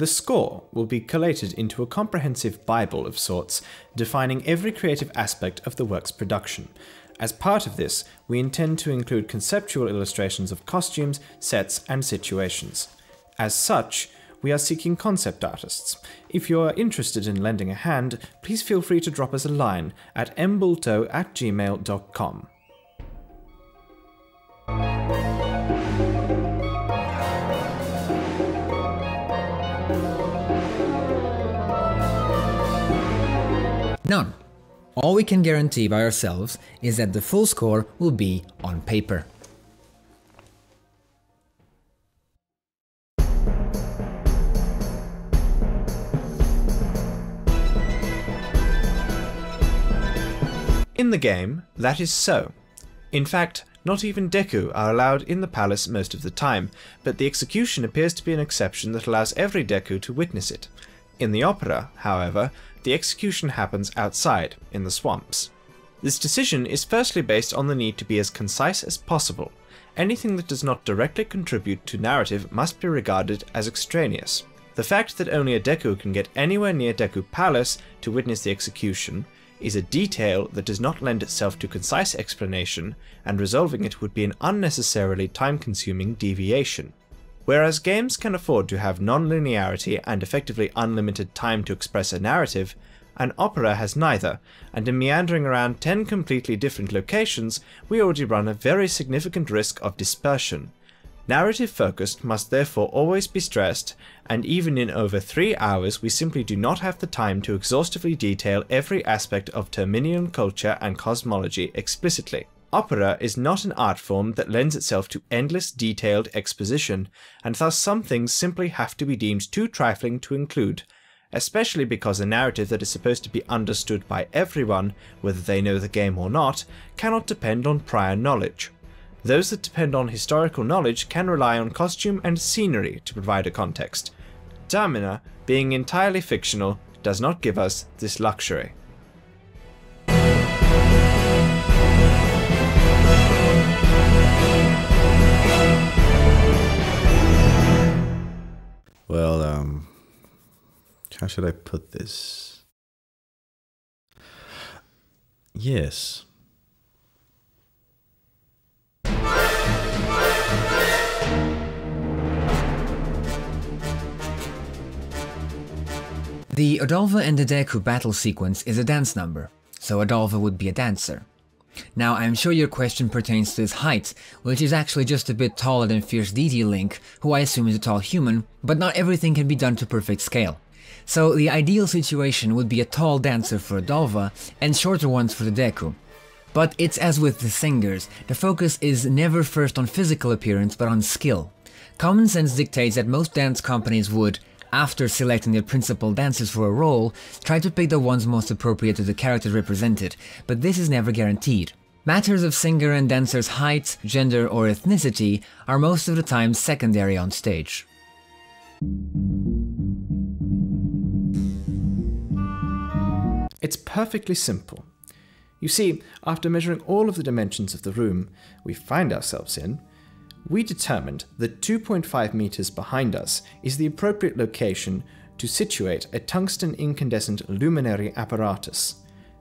The score will be collated into a comprehensive Bible of sorts, defining every creative aspect of the work's production. As part of this, we intend to include conceptual illustrations of costumes, sets, and situations. As such, we are seeking concept artists. If you are interested in lending a hand, please feel free to drop us a line at mbulto@gmail.com. None. All we can guarantee by ourselves is that the full score will be on paper. In the game, that is so. In fact, not even Deku are allowed in the palace most of the time, but the execution appears to be an exception that allows every Deku to witness it. In the opera, however, the execution happens outside, in the swamps. This decision is firstly based on the need to be as concise as possible. Anything that does not directly contribute to narrative must be regarded as extraneous. The fact that only a Deku can get anywhere near Deku Palace to witness the execution is a detail that does not lend itself to concise explanation, and resolving it would be an unnecessarily time-consuming deviation. Whereas games can afford to have non-linearity and effectively unlimited time to express a narrative, an opera has neither, and in meandering around 10 completely different locations, we already run a very significant risk of dispersion. Narrative focus must therefore always be stressed, and even in over 3 hours we simply do not have the time to exhaustively detail every aspect of Terminian culture and cosmology explicitly. Opera is not an art form that lends itself to endless detailed exposition, and thus some things simply have to be deemed too trifling to include, especially because a narrative that is supposed to be understood by everyone, whether they know the game or not, cannot depend on prior knowledge. Those that depend on historical knowledge can rely on costume and scenery to provide a context. Tamina, being entirely fictional, does not give us this luxury. Well, how should I put this? Yes. The Odolwa and the Deku battle sequence is a dance number, so Odolwa would be a dancer. Now, I'm sure your question pertains to his height, which is actually just a bit taller than Fierce Deity Link, who I assume is a tall human, but not everything can be done to perfect scale. So the ideal situation would be a tall dancer for Odolwa and shorter ones for the Deku. But it's as with the singers, the focus is never first on physical appearance but on skill. Common sense dictates that most dance companies would, after selecting their principal dancers for a role, try to pick the ones most appropriate to the character represented, but this is never guaranteed. Matters of singer and dancer's height, gender or ethnicity are most of the time secondary on stage. It's perfectly simple. You see, after measuring all of the dimensions of the room we find ourselves in, we determined that 2.5 meters behind us is the appropriate location to situate a tungsten incandescent luminary apparatus.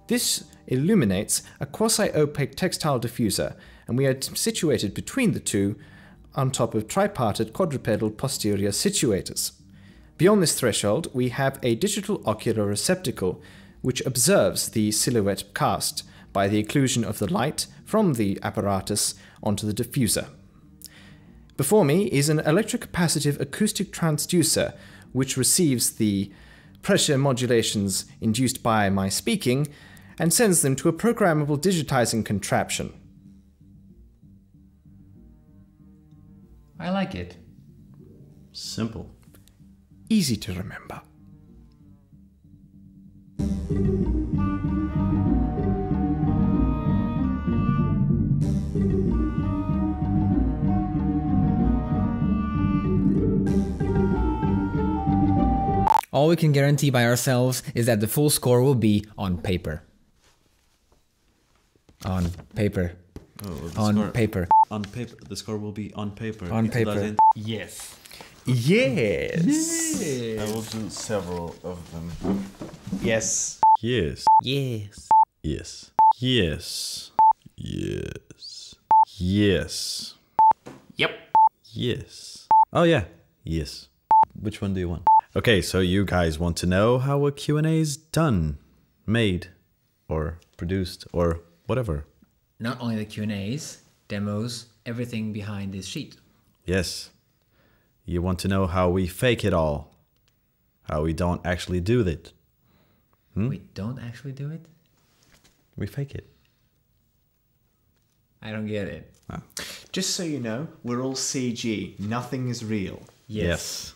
This illuminates a quasi-opaque textile diffuser, and we are situated between the two on top of tripartite quadrupedal posterior situators. Beyond this threshold, we have a digital ocular receptacle which observes the silhouette cast by the occlusion of the light from the apparatus onto the diffuser. Before me is an electrocapacitive acoustic transducer which receives the pressure modulations induced by my speaking and sends them to a programmable digitizing contraption. I like it. Simple. Easy to remember. All we can guarantee by ourselves is that the full score will be on paper. On paper. Oh, On paper. On paper. The score will be on paper. On paper. Yes. Yes. I will do several of them. Yes. Yes. Yes. Yes. Yes. Yes. Yes. Yep. Yes. Oh yeah. Yes. Which one do you want? Okay, so you guys want to know how a Q&A is done, made, or produced, or whatever. Not only the Q&As, demos, everything behind this sheet. Yes. You want to know how we fake it all. How we don't actually do it. We don't actually do it? We fake it. I don't get it. Just so you know, we're all CG. Nothing is real. Yes.